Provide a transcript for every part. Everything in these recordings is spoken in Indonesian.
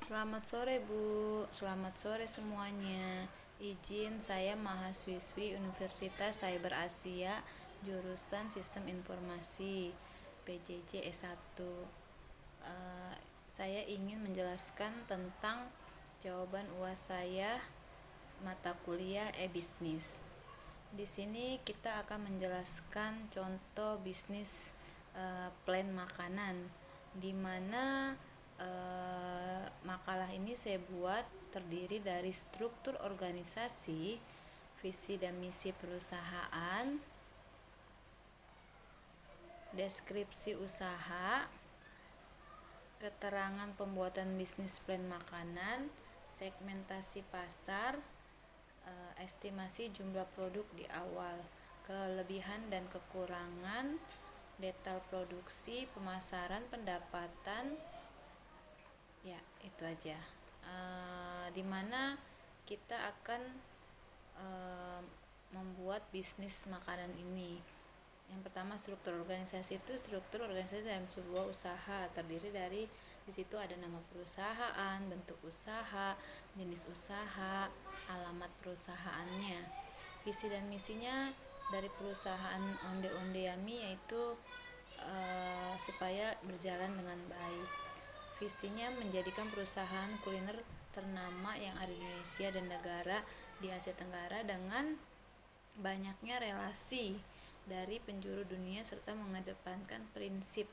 Selamat sore Bu, selamat sore semuanya. Izin saya mahasiswi Universitas Cyber Asia, jurusan Sistem Informasi, PJJ S1. Saya ingin menjelaskan tentang jawaban UAS saya mata kuliah e-bisnis. Di sini kita akan menjelaskan contoh bisnis plan makanan, di mana makalah ini saya buat terdiri dari struktur organisasi, visi dan misi perusahaan, deskripsi usaha, keterangan pembuatan bisnis plan makanan, segmentasi pasar, estimasi jumlah produk di awal, kelebihan dan kekurangan, detail produksi, pemasaran, pendapatan. Ya, itu aja. Dimana kita akan membuat bisnis makanan ini. Yang pertama, struktur organisasi itu struktur organisasi dalam sebuah usaha terdiri dari di situ ada nama perusahaan, bentuk usaha, jenis usaha, alamat perusahaannya. Visi dan misinya dari perusahaan Onde-Onde Yummy yaitu supaya berjalan dengan baik. Visinya menjadikan perusahaan kuliner ternama yang ada di Indonesia dan negara di Asia Tenggara dengan banyaknya relasi dari penjuru dunia serta mengedepankan prinsip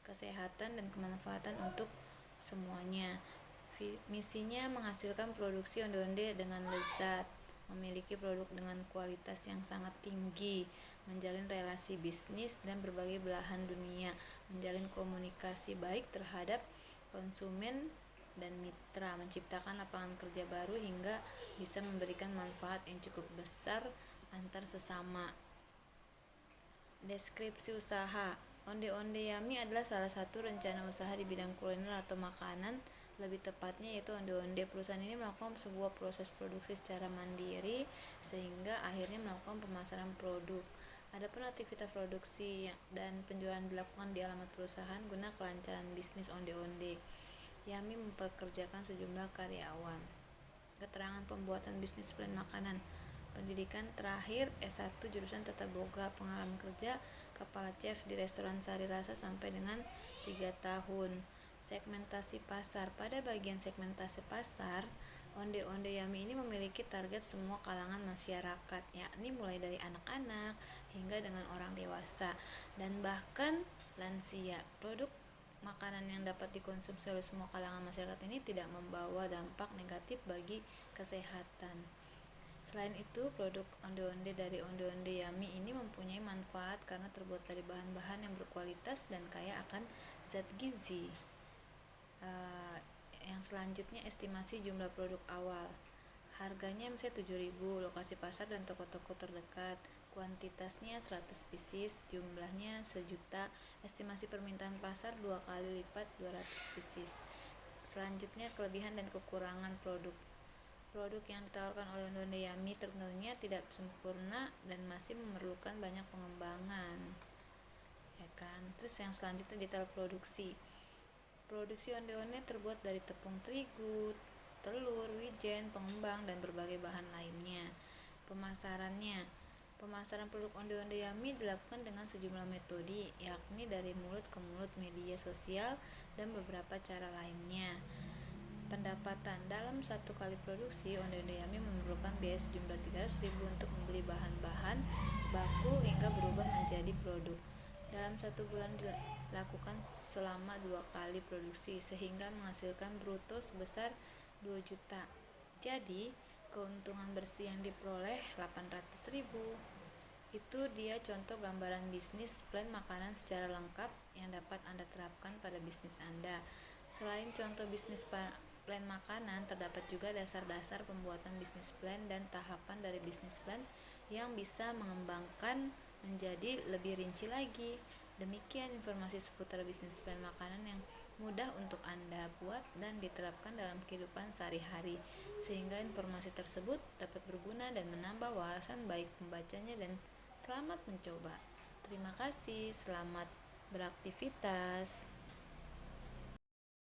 kesehatan dan kemanfaatan untuk semuanya. Misinya menghasilkan produksi onde-onde dengan lezat, memiliki produk dengan kualitas yang sangat tinggi, menjalin relasi bisnis dan berbagai belahan dunia, menjalin komunikasi baik terhadap konsumen dan mitra, menciptakan lapangan kerja baru hingga bisa memberikan manfaat yang cukup besar antar sesama. Deskripsi usaha. Onde-Onde Yummy adalah salah satu rencana usaha di bidang kuliner atau makanan, lebih tepatnya yaitu onde-onde. Perusahaan ini melakukan sebuah proses produksi secara mandiri sehingga akhirnya melakukan pemasaran produk. Adapun aktivitas produksi dan penjualan dilakukan di alamat perusahaan guna kelancaran bisnis onde-onde. Yummy mempekerjakan sejumlah karyawan. Keterangan pembuatan bisnis plan makanan. Pendidikan terakhir S1 jurusan Tata Boga, pengalaman kerja kepala chef di restoran Sari Rasa sampai dengan 3 tahun. Segmentasi pasar. Pada bagian segmentasi pasar, Onde-Onde Yummy ini memiliki target semua kalangan masyarakat, yakni mulai dari anak-anak hingga dengan orang dewasa dan bahkan lansia. Produk makanan yang dapat dikonsumsi oleh semua kalangan masyarakat ini tidak membawa dampak negatif bagi kesehatan. Selain itu, produk onde-onde dari Onde-Onde Yummy ini mempunyai manfaat karena terbuat dari bahan-bahan yang berkualitas dan kaya akan zat gizi. Yang selanjutnya, estimasi jumlah produk awal. Harganya misalnya 7.000, lokasi pasar dan toko-toko terdekat. Kuantitasnya 100 pieces, jumlahnya 1.000.000. Estimasi permintaan pasar 2 kali lipat 200 pieces. Selanjutnya, kelebihan dan kekurangan produk. Produk yang ditawarkan oleh Onde-Onde Yummy tentunya tidak sempurna dan masih memerlukan banyak pengembangan, ya kan. Terus yang selanjutnya, detail produksi. Produksi onde-onde terbuat dari tepung terigu, telur, wijen, pengembang, dan berbagai bahan lainnya. Pemasaran produk onde-onde Yummy dilakukan dengan sejumlah metode, yakni dari mulut ke mulut, media sosial, dan beberapa cara lainnya. Pendapatan. Dalam satu kali produksi, Onde-Onde Yummy memerlukan biaya sejumlah 300.000 untuk membeli bahan-bahan baku hingga berubah menjadi produk. Dalam 1 bulan dilakukan selama 2 kali produksi sehingga menghasilkan bruto sebesar 2 juta. Jadi, keuntungan bersih yang diperoleh 800.000. Itu dia contoh gambaran bisnis plan makanan secara lengkap yang dapat Anda terapkan pada bisnis Anda. Selain contoh bisnis plan makanan, terdapat juga dasar-dasar pembuatan bisnis plan dan tahapan dari bisnis plan yang bisa mengembangkan menjadi lebih rinci lagi. Demikian informasi seputar bisnis plan makanan yang mudah untuk Anda buat dan diterapkan dalam kehidupan sehari-hari, sehingga informasi tersebut dapat berguna dan menambah wawasan baik pembacanya dan selamat mencoba. Terima kasih, selamat beraktivitas.